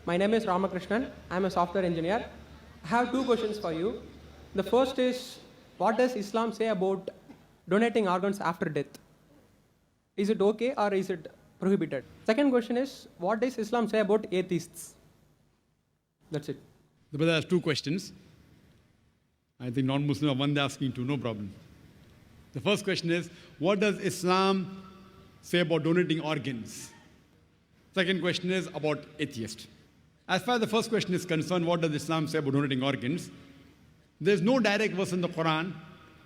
My name is Ramakrishnan. I am a software engineer. I have two questions for you. The first is, what does Islam say about donating organs after death? Is it okay or is it prohibited? Second question is, what does Islam say about atheists? That's it. The brother has two questions. I think non-Muslim are one they're asking two, no problem. The first question is, what does Islam say about donating organs? Second question is about atheists. As far as the first question is concerned, what does Islam say about donating organs? There's no direct verse in the Quran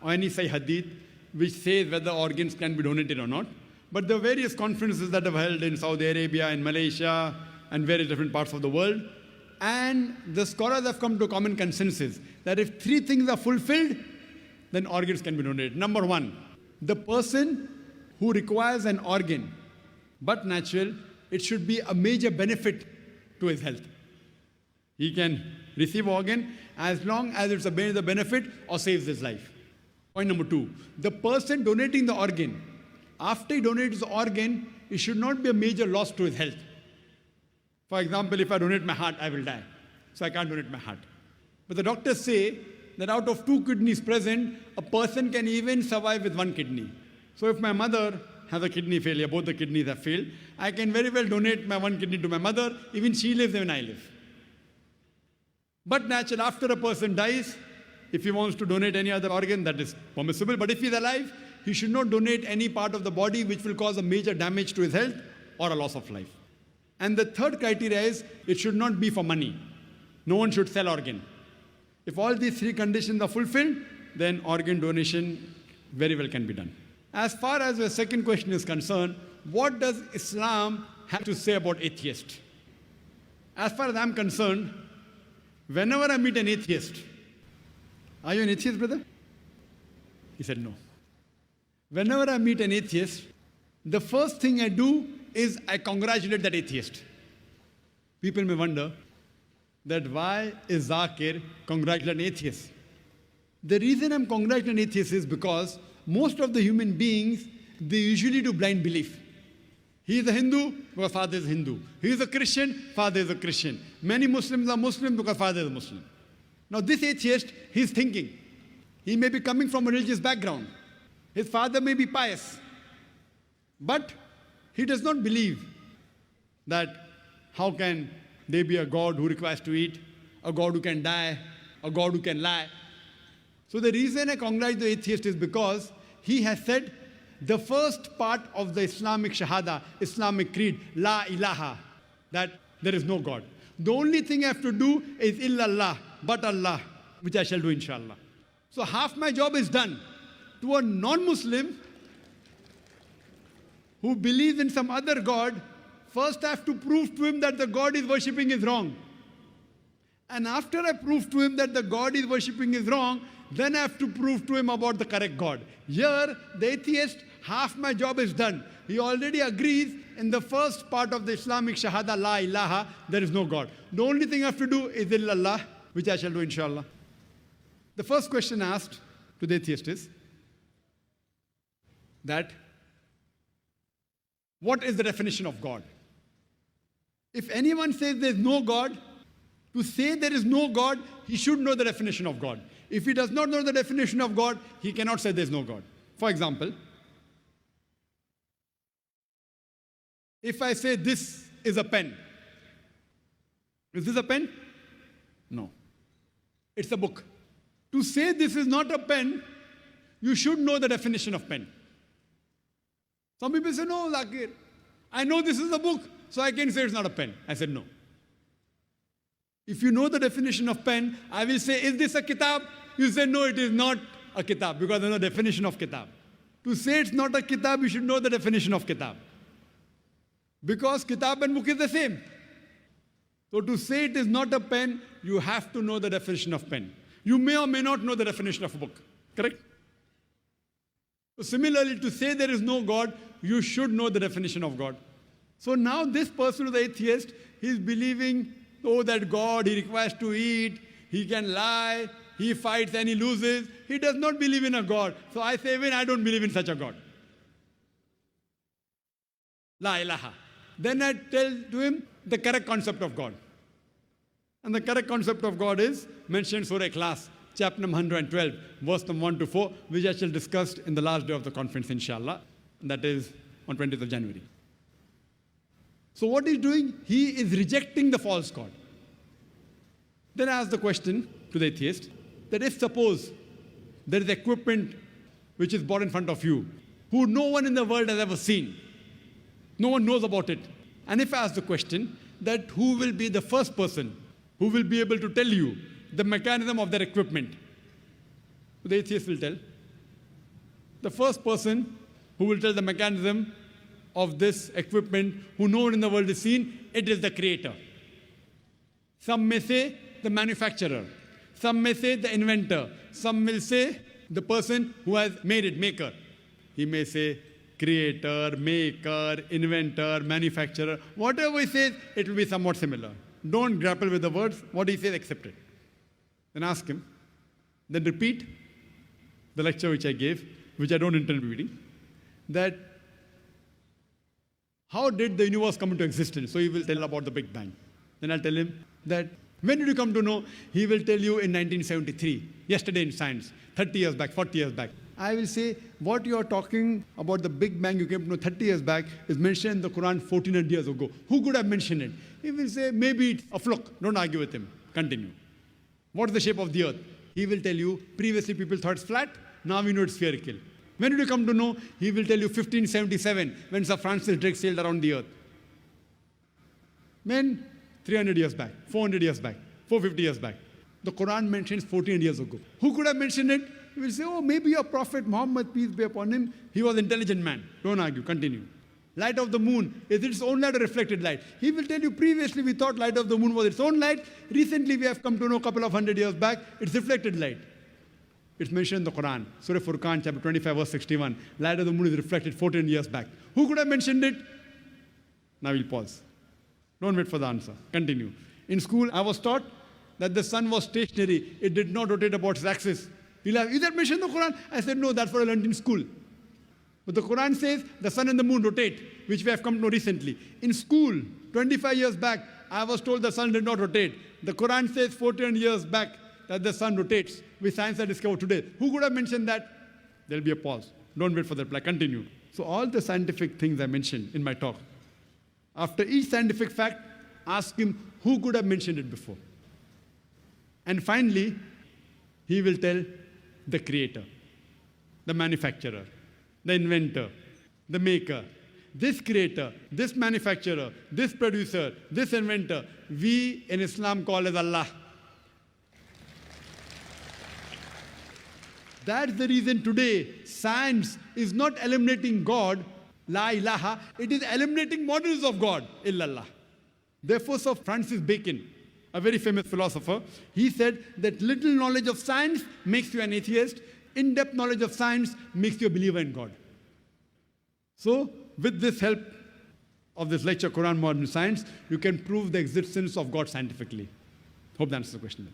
or any Sahih Hadith which says whether organs can be donated or not. But there are various conferences that have held in Saudi Arabia, in Malaysia, and various different parts of the world. And the scholars have come to a common consensus that if three things are fulfilled, then organs can be donated. Number one, the person who requires an organ, but natural, it should be a major benefit to his health. He can receive organ as long as it's a major benefit or saves his life. Point number two, the person donating the organ, after he donates the organ, it should not be a major loss to his health. For example, if I donate my heart, I will die. So I can't donate my heart. But the doctors say that out of two kidneys present, a person can even survive with one kidney. So if my mother has a kidney failure, both the kidneys have failed, I can very well donate my one kidney to my mother, even she lives and I live. But naturally, after a person dies, if he wants to donate any other organ, that is permissible. But if he's alive, he should not donate any part of the body which will cause a major damage to his health or a loss of life. And the third criteria is, it should not be for money. No one should sell organ. If all these three conditions are fulfilled, then organ donation very well can be done. As far as the second question is concerned, what does Islam have to say about atheists? As far as I'm concerned, whenever I meet an atheist, are you an atheist, brother? He said no. Whenever I meet an atheist, the first thing I do is I congratulate that atheist. People may wonder that why is Zakir congratulating atheists? The reason I'm congratulating atheists is because most of the human beings, they usually do blind belief. He is a Hindu because father is Hindu. He is a Christian, father is a Christian. Many Muslims are Muslim because father is a Muslim. Now this atheist, he's thinking. He may be coming from a religious background. His father may be pious. But he does not believe that how can there be a God who requires to eat, a God who can die, a God who can lie. So the reason I congratulate the atheist is because he has said the first part of the Islamic Shahada, Islamic creed, La ilaha, that there is no God. The only thing I have to do is illallah, but Allah, which I shall do inshallah. So half my job is done. To a non-Muslim who believes in some other God, first I have to prove to him that the God he's worshipping is wrong. And after I prove to him that the God he's worshipping is wrong, then I have to prove to him about the correct God. Here, the atheist, half my job is done. He already agrees in the first part of the Islamic Shahada, La ilaha, there is no God. The only thing I have to do is illallah, which I shall do inshallah. The first question asked to the atheist is that, what is the definition of God? If anyone says there is no God, to say there is no God, he should know the definition of God. If he does not know the definition of God, he cannot say there is no God. For example, if I say this is a pen, is this a pen? No. It's a book. To say this is not a pen, you should know the definition of pen. Some people say, no, Zakir, I know this is a book, so I can say it's not a pen. I said, no. If you know the definition of pen, I will say, is this a kitab? You say, no, it is not a kitab, because there's no definition of kitab. To say it's not a kitab, you should know the definition of kitab. Because kitab and book is the same. So to say it is not a pen, you have to know the definition of pen. You may or may not know the definition of a book. Correct? So similarly, to say there is no God, you should know the definition of God. So now this person who is the atheist, he is believing, oh, that God, he requires to eat, he can lie, he fights and he loses. He does not believe in a God. So I say, even I don't believe in such a God. La ilaha. Then I tell to him the correct concept of God. And the correct concept of God is mentioned in Surah Ikhlas, chapter number 112, verse number 1 to 4, which I shall discuss in the last day of the conference, inshallah. That is on 20th of January. So what he's doing, he is rejecting the false God. Then I ask the question to the atheist, that if suppose there is equipment which is brought in front of you, who no one in the world has ever seen, no one knows about it. And if I ask the question, that who will be the first person who will be able to tell you the mechanism of that equipment? The atheist will tell. The first person who will tell the mechanism of this equipment, who no one in the world has seen, it is the creator. Some may say the manufacturer. Some may say the inventor. Some will say the person who has made it, maker. He may say creator, maker, inventor, manufacturer. Whatever he says, it will be somewhat similar. Don't grapple with the words. What he says, accept it. Then ask him. Then repeat the lecture which I gave, which I don't intend repeating, that how did the universe come into existence? So he will tell about the Big Bang. Then I'll tell him that when did you come to know? He will tell you in 1973, yesterday in science, 30 years back, 40 years back. I will say, what you are talking about the Big Bang you came to know 30 years back is mentioned in the Quran 1400 years ago. Who could have mentioned it? He will say, maybe it's a fluke. Don't argue with him. Continue. What is the shape of the earth? He will tell you, previously people thought it's flat, now we know it's spherical. When did you come to know? He will tell you 1577, when Sir Francis Drake sailed around the earth. When? 300 years back, 400 years back, 450 years back. The Quran mentions 1400 years ago. Who could have mentioned it? He will say, oh, maybe your prophet Muhammad, peace be upon him, he was an intelligent man. Don't argue, continue. Light of the moon, is its own light or reflected light? He will tell you, previously we thought light of the moon was its own light. Recently we have come to know a couple of hundred years back, it's reflected light. It's mentioned in the Quran, Surah Furqan, chapter 25, verse 61. Light of the moon is reflected 14 years back. Who could have mentioned it? Now we'll pause. Don't wait for the answer. Continue. In school, I was taught that the sun was stationary. It did not rotate about its axis. You'll have, is that mentioned in the Quran? I said, no, that's what I learned in school. But the Quran says the sun and the moon rotate, which we have come to know recently. In school, 25 years back, I was told the sun did not rotate. The Quran says 14 years back that the sun rotates, which science has discovered today. Who could have mentioned that? There'll be a pause. Don't wait for the reply. Continue. So all the scientific things I mentioned in my talk, after each scientific fact, ask him who could have mentioned it before. And finally, he will tell the creator, the manufacturer, the inventor, the maker. This creator, this manufacturer, this producer, this inventor, we in Islam call as Allah. That's the reason today science is not eliminating God, la ilaha, it is eliminating models of God, illallah. Therefore, Sir Francis Bacon, a very famous philosopher, he said that little knowledge of science makes you an atheist, in-depth knowledge of science makes you a believer in God. So, with this help of this lecture, Quran Modern Science, you can prove the existence of God scientifically. Hope that answers the question.